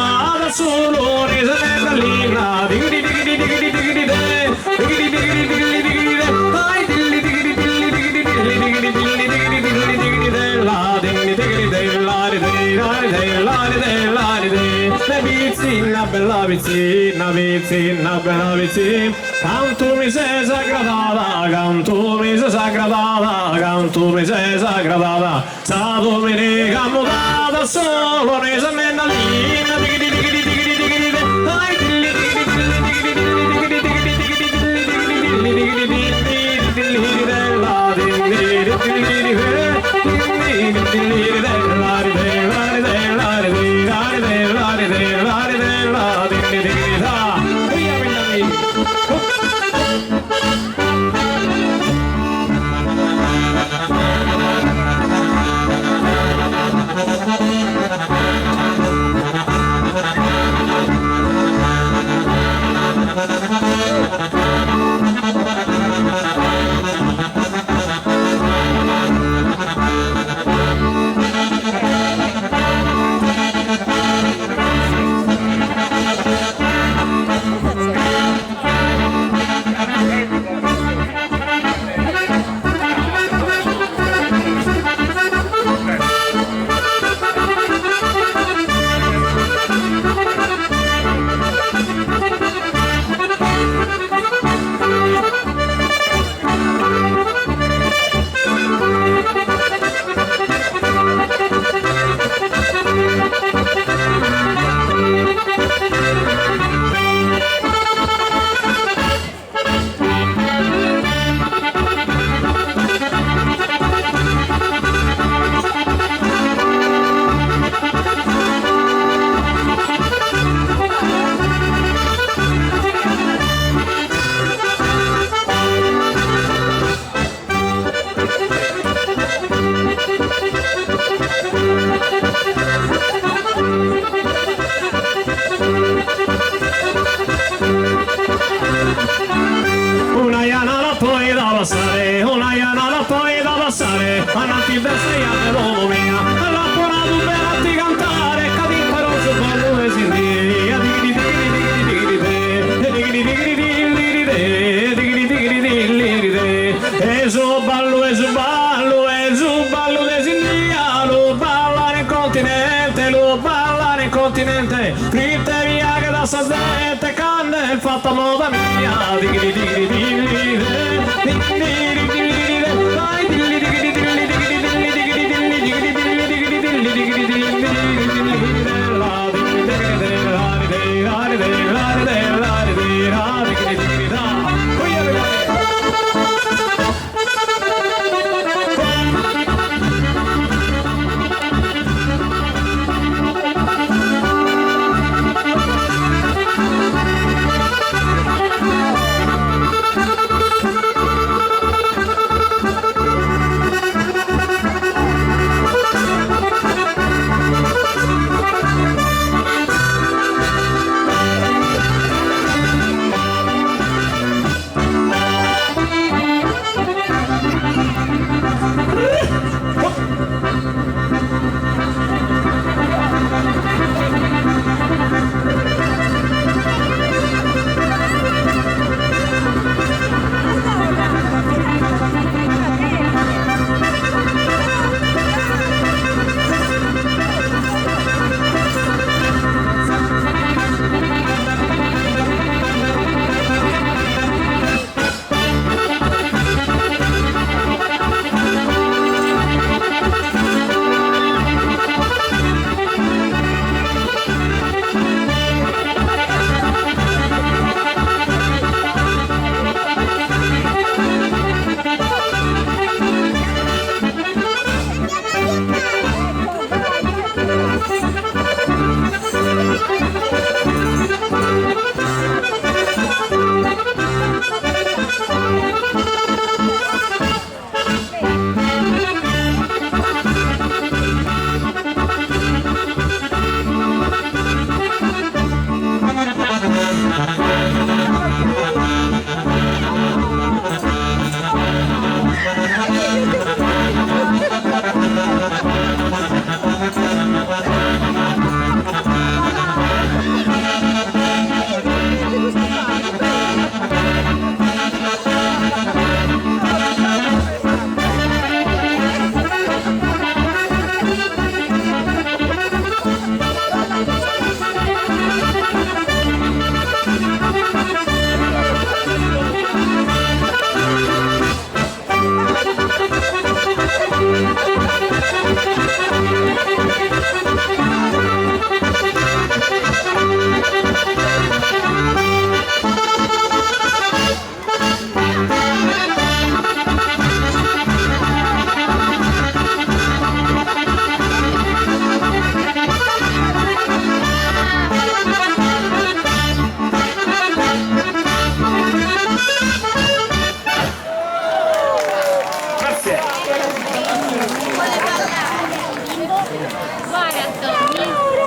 moda da solo ne se ne bellina digri digri digri digri de digri digri digri digri de dai digri digri digri digri digri digri digri digri digri de la digri digri de la de la de la de la de la vicina bella vicina vicina bella vicina canto mi sei sagradata canto mi sei sagradata canto mi sei sagradata sa domenica mutata solo ne se ne bellina digri digri digri digri de dai digri digri digri digri digri digri digri digri de la digri digri una iana la poi da passare, avanti bestia dell'uomo mia, la buona dubbia cantare, cadi però su ballo e si ria, digri digri digri digri digri digri digri digri e su ballo e su ballo e su ballo de Sindia, lo balla nel continente, lo balla nel continente, fritte via che da sazzette canne, fatta moda mia, digri digri digri digri digri